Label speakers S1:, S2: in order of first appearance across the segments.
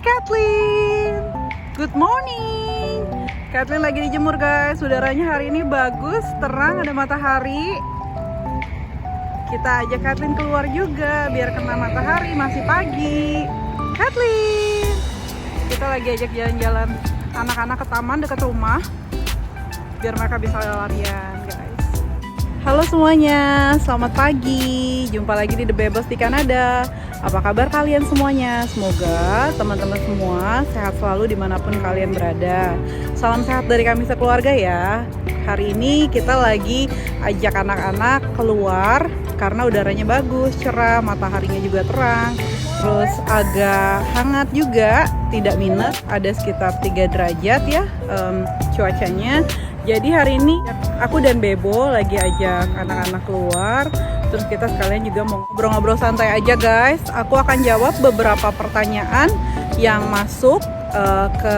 S1: Kathleen. Good morning. Kathleen lagi dijemur guys. Udaranya hari ini bagus, terang, ada matahari. Kita ajak Kathleen keluar juga biar kena matahari, masih pagi. Kathleen. Kita lagi ajak jalan-jalan anak-anak ke taman dekat rumah biar mereka bisa larian guys. Halo semuanya, selamat pagi. Jumpa lagi di The Bebas di Kanada. Apa kabar kalian semuanya? Semoga teman-teman semua sehat selalu dimanapun kalian berada. Salam sehat dari kami sekeluarga ya. Hari ini kita lagi ajak anak-anak keluar karena udaranya bagus, cerah, mataharinya juga terang. Terus agak hangat juga, tidak minus, ada sekitar 3 derajat ya cuacanya. Jadi hari ini aku dan Bebo lagi ajak anak-anak keluar. Terus kita sekalian juga mau ngobrol-ngobrol santai aja guys. Aku akan jawab beberapa pertanyaan yang masuk ke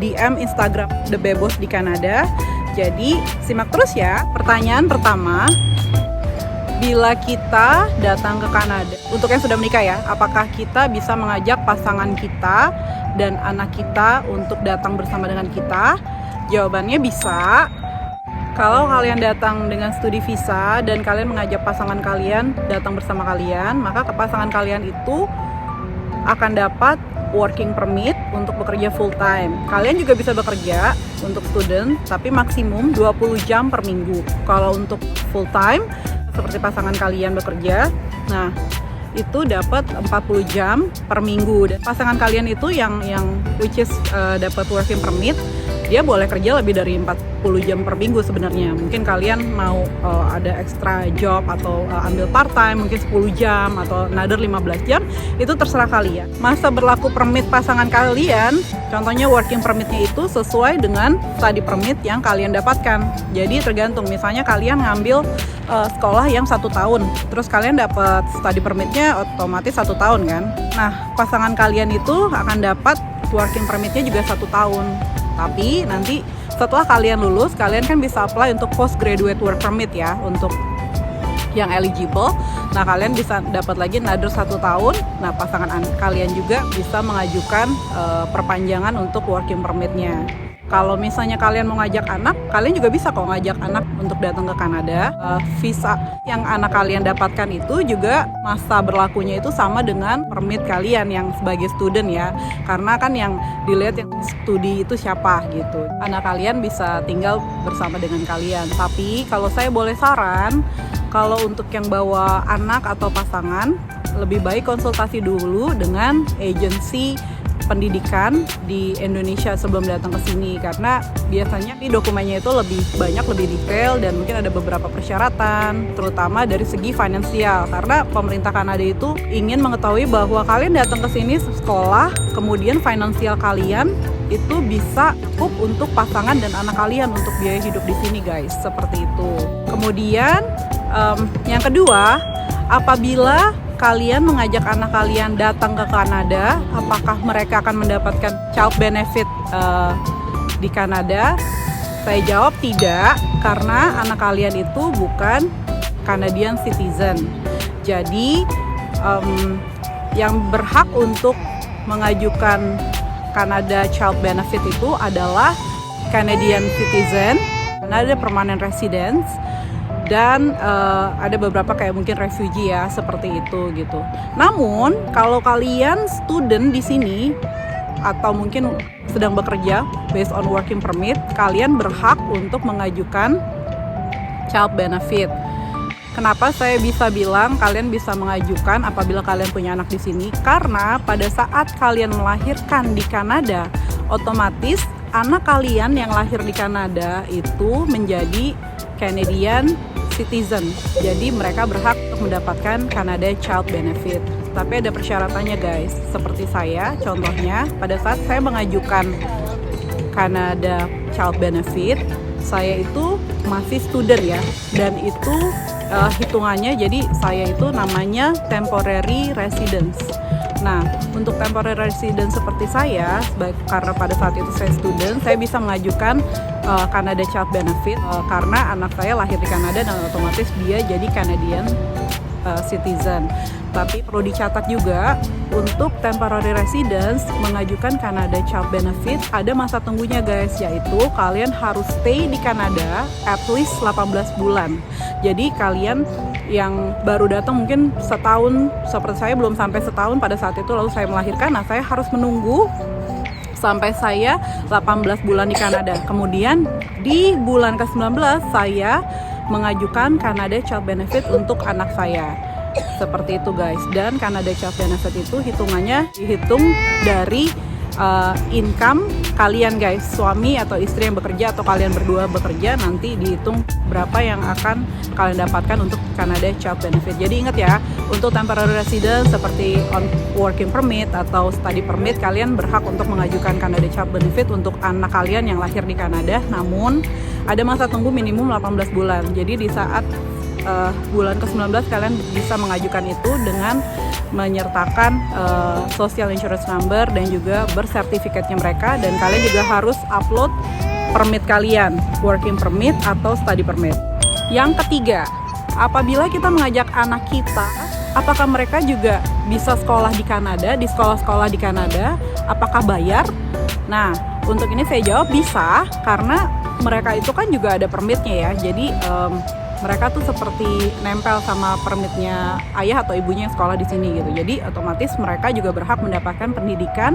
S1: DM Instagram The Bebos di Kanada. Jadi simak terus ya. Pertanyaan pertama, bila kita datang ke Kanada, untuk yang sudah menikah ya, apakah kita bisa mengajak pasangan kita dan anak kita untuk datang bersama dengan kita? Jawabannya bisa. Kalau kalian datang dengan studi visa dan kalian mengajak pasangan kalian datang bersama kalian, maka pasangan kalian itu akan dapat working permit untuk bekerja full time. Kalian juga bisa bekerja untuk student, tapi maksimum 20 jam per minggu. Kalau untuk full time, seperti pasangan kalian bekerja, nah itu dapat 40 jam per minggu. Dan pasangan kalian itu yang which is dapat working permit, dia boleh kerja lebih dari 40 jam per minggu sebenarnya. Mungkin kalian mau ada extra job atau ambil part time mungkin 10 jam atau another 15 jam, itu terserah kalian. Masa berlaku permit pasangan kalian, contohnya working permitnya itu sesuai dengan study permit yang kalian dapatkan. Jadi tergantung, misalnya kalian ngambil sekolah yang 1 tahun, terus kalian dapat study permitnya otomatis 1 tahun kan. Nah pasangan kalian itu akan dapat working permitnya juga 1 tahun. Tapi nanti setelah kalian lulus, kalian kan bisa apply untuk postgraduate work permit ya, untuk yang eligible. Nah kalian bisa dapat lagi another 1 tahun. Nah pasangan kalian juga bisa mengajukan perpanjangan untuk working permitnya. Kalau misalnya kalian mau ngajak anak, kalian juga bisa kok ngajak anak untuk datang ke Kanada. Visa yang anak kalian dapatkan itu juga masa berlakunya itu sama dengan permit kalian yang sebagai student ya. Karena kan yang dilihat yang studi itu siapa gitu. Anak kalian bisa tinggal bersama dengan kalian. Tapi kalau saya boleh saran, kalau untuk yang bawa anak atau pasangan, lebih baik konsultasi dulu dengan agensi pendidikan di Indonesia sebelum datang ke sini, karena biasanya di dokumennya itu lebih banyak, lebih detail, dan mungkin ada beberapa persyaratan terutama dari segi finansial, karena pemerintah Kanada itu ingin mengetahui bahwa kalian datang ke sini sekolah, kemudian finansial kalian itu bisa cukup untuk pasangan dan anak kalian untuk biaya hidup di sini guys, seperti itu. Kemudian yang kedua, apabila kalian mengajak anak kalian datang ke Kanada, apakah mereka akan mendapatkan child benefit di Kanada? Saya jawab tidak, karena anak kalian itu bukan Canadian citizen. Jadi yang berhak untuk mengajukan Canada child benefit itu adalah Canadian citizen, Canada permanent residence, dan ada beberapa kayak mungkin refugee ya, seperti itu gitu. Namun kalau kalian student di sini atau mungkin sedang bekerja based on working permit, kalian berhak untuk mengajukan child benefit. Kenapa saya bisa bilang kalian bisa mengajukan apabila kalian punya anak di sini? Karena pada saat kalian melahirkan di Kanada, otomatis anak kalian yang lahir di Kanada itu menjadi Canadian citizen. Jadi mereka berhak untuk mendapatkan Canada Child Benefit. Tapi ada persyaratannya guys. Seperti saya, contohnya pada saat saya mengajukan Canada Child Benefit, saya itu masih student ya. Dan itu hitungannya, jadi saya itu namanya temporary residence. Nah, untuk temporary resident seperti saya, karena pada saat itu saya student, saya bisa mengajukan Canada Child Benefit karena anak saya lahir di Kanada dan otomatis dia jadi Canadian citizen. Tapi perlu dicatat juga, untuk temporary residence mengajukan Canada Child Benefit ada masa tunggunya guys, yaitu kalian harus stay di Kanada at least 18 bulan. Jadi kalian yang baru datang mungkin setahun, seperti saya belum sampai setahun pada saat itu, lalu saya melahirkan, nah saya harus menunggu sampai saya 18 bulan di Kanada. Kemudian di bulan ke-19 saya mengajukan Canada Child Benefit untuk anak saya. Seperti itu guys. Dan Canada Child Benefit itu hitungannya dihitung dari income kalian guys, suami atau istri yang bekerja atau kalian berdua bekerja, nanti dihitung berapa yang akan kalian dapatkan untuk Canada Child Benefit. Jadi ingat ya, untuk temporary residence seperti on working permit atau study permit, kalian berhak untuk mengajukan Canada Child Benefit untuk anak kalian yang lahir di Kanada, namun ada masa tunggu minimum 18 bulan. Jadi di saat bulan ke-19 kalian bisa mengajukan itu dengan menyertakan social insurance number dan juga bersertifikatnya mereka, dan kalian juga harus upload permit kalian, working permit atau study permit. Yang ketiga, apabila kita mengajak anak kita, apakah mereka juga bisa sekolah di Kanada, di sekolah-sekolah di Kanada, apakah bayar? Nah, untuk ini saya jawab bisa, karena mereka itu kan juga ada permitnya ya, jadi mereka tuh seperti nempel sama permitnya ayah atau ibunya yang sekolah di sini gitu. Jadi otomatis mereka juga berhak mendapatkan pendidikan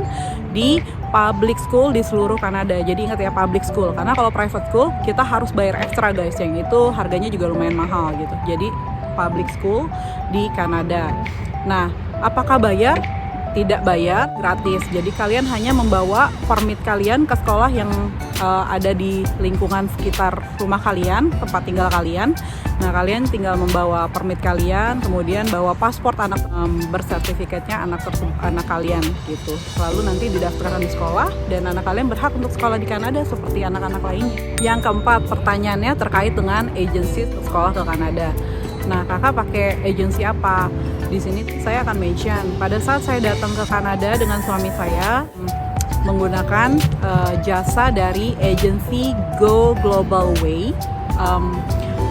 S1: di public school di seluruh Kanada. Jadi ingat ya, public school, karena kalau private school kita harus bayar ekstra guys, yang itu harganya juga lumayan mahal gitu. Jadi public school di Kanada. Nah, apakah bayar? Tidak bayar, gratis. Jadi kalian hanya membawa permit kalian ke sekolah yang ada di lingkungan sekitar rumah kalian, tempat tinggal kalian. Nah, kalian tinggal membawa permit kalian, kemudian bawa paspor anak, bersertifikatnya anak kalian gitu. Lalu nanti didaftarkan di sekolah, dan anak kalian berhak untuk sekolah di Kanada seperti anak-anak lainnya. Yang keempat, pertanyaannya terkait dengan agency sekolah ke Kanada. Nah, kakak pakai agensi apa? Di sini saya akan mention, pada saat saya datang ke Kanada dengan suami saya, menggunakan jasa dari agensi Go Global Way.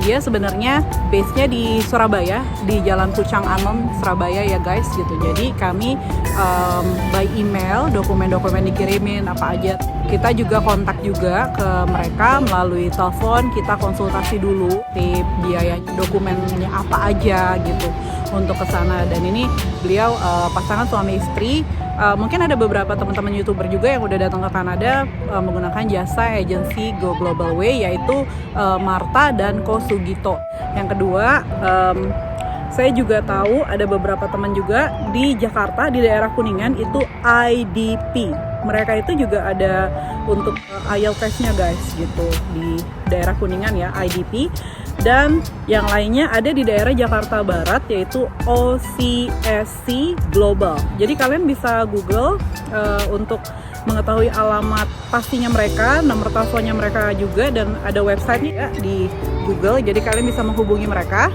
S1: Dia sebenarnya base-nya di Surabaya, di Jalan Pucang Anom, Surabaya ya guys gitu. Jadi kami by email, dokumen-dokumen dikirimin apa aja. Kita juga kontak juga ke mereka melalui telepon, kita konsultasi dulu di biaya dokumennya apa aja gitu untuk ke sana. Dan ini beliau pasangan suami istri. Mungkin ada beberapa teman-teman YouTuber juga yang udah datang ke Kanada menggunakan jasa agensi Go Global Way, yaitu Marta dan Ko Sugito. Yang kedua, saya juga tahu ada beberapa teman juga di Jakarta, di daerah Kuningan, itu IDP. Mereka itu juga ada untuk IELTS test-nya guys gitu, di daerah Kuningan ya, IDP. Dan yang lainnya ada di daerah Jakarta Barat, yaitu OCSC Global. Jadi kalian bisa Google untuk mengetahui alamat pastinya mereka, nomor teleponnya mereka juga, dan ada websitenya di Google. Jadi kalian bisa menghubungi mereka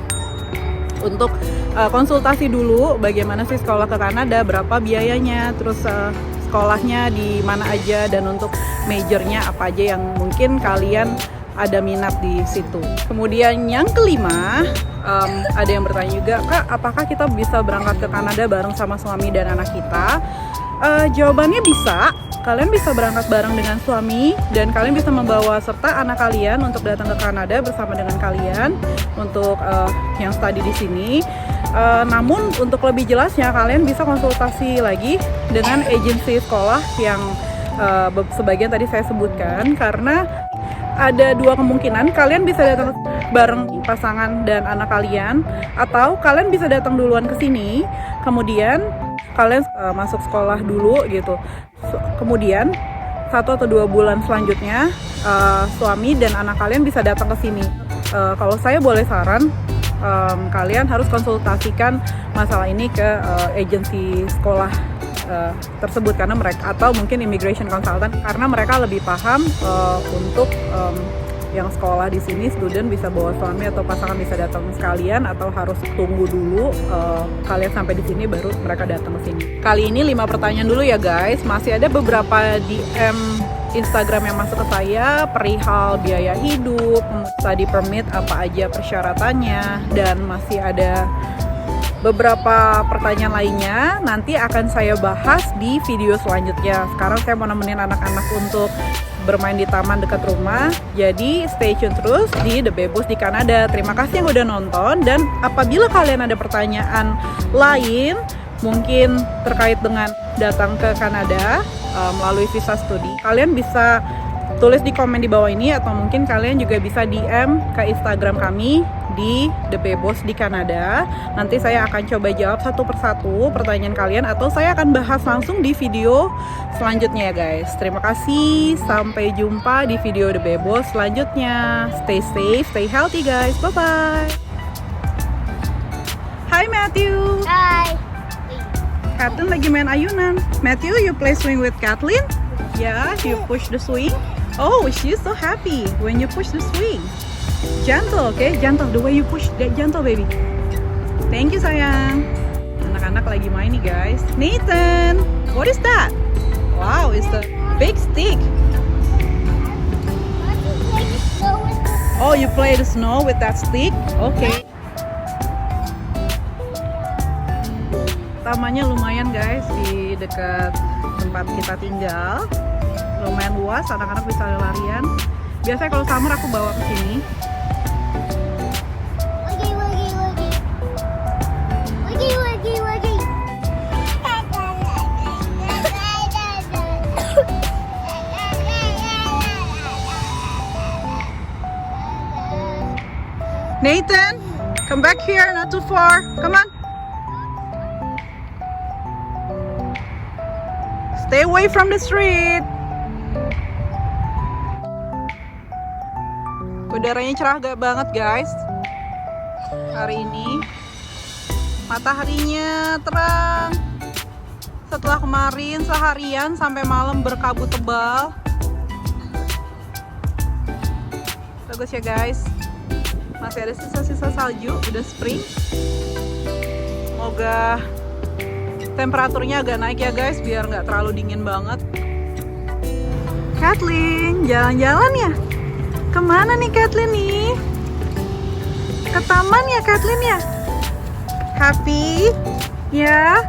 S1: untuk konsultasi dulu bagaimana sih sekolah ke Kanada, berapa biayanya, terus sekolahnya di mana aja, dan untuk majornya apa aja yang mungkin kalian ada minat di situ. Kemudian yang kelima, ada yang bertanya juga, Kak, apakah kita bisa berangkat ke Kanada bareng sama suami dan anak kita? Jawabannya bisa. Kalian bisa berangkat bareng dengan suami, dan kalian bisa membawa serta anak kalian untuk datang ke Kanada bersama dengan kalian untuk yang studi di sini. Namun untuk lebih jelasnya kalian bisa konsultasi lagi dengan agensi sekolah yang sebagian tadi saya sebutkan, karena ada dua kemungkinan, kalian bisa datang bareng pasangan dan anak kalian, atau kalian bisa datang duluan ke sini, kemudian kalian masuk sekolah dulu gitu. Kemudian 1 atau 2 bulan selanjutnya suami dan anak kalian bisa datang ke sini. Kalau saya boleh saran, kalian harus konsultasikan masalah ini ke agensi sekolah tersebut, karena mereka, atau mungkin immigration consultant, karena mereka lebih paham untuk yang sekolah di sini, student bisa bawa suami atau pasangan bisa datang sekalian, atau harus tunggu dulu kalian sampai di sini baru mereka datang ke sini. Kali ini 5 pertanyaan dulu ya guys. Masih ada beberapa DM Instagram yang masuk ke saya perihal biaya hidup, study permit apa aja persyaratannya, dan masih ada beberapa pertanyaan lainnya nanti akan saya bahas di video selanjutnya. Sekarang saya mau nemenin anak-anak untuk bermain di taman dekat rumah. Jadi stay tune terus di The Bebos di Kanada. Terima kasih yang udah nonton, dan apabila kalian ada pertanyaan lain mungkin terkait dengan datang ke Kanada melalui visa studi, kalian bisa tulis di komen di bawah ini, atau mungkin kalian juga bisa DM ke Instagram kami di The Bebos di Kanada. Nanti saya akan coba jawab satu persatu pertanyaan kalian, atau saya akan bahas langsung di video selanjutnya ya guys. Terima kasih, sampai jumpa di video The Bebos selanjutnya. Stay safe, stay healthy guys, bye bye. Hi Matthew.
S2: Hi.
S1: Katlin lagi main ayunan. Matthew, you play swing with Katlin? Yeah, you push the swing. Oh, she's so happy when you push the swing. Gentle, okay? Gentle, the way you push, that gentle baby. Thank you sayang. Anak-anak lagi main nih guys. Nathan, what is that? Wow, it's a big stick. Oh, you play the snow with that stick? Okay. Tamannya lumayan guys, di dekat tempat kita tinggal. Lumayan luas, anak-anak bisa larian. Biasanya kalau summer aku bawa ke sini. Nathan, come back here, not too far. Come on. Stay away from the street. Udaranya cerah banget guys hari ini. Mataharinya terang. Setelah kemarin seharian sampai malam berkabut tebal. Bagus ya guys. Masih ada sisa-sisa salju, udah spring. Semoga temperaturnya agak naik ya guys, biar nggak terlalu dingin banget. Katlin, jalan-jalan ya? Kemana nih Katlin nih? Ke taman ya Katlin ya? Happy? Ya?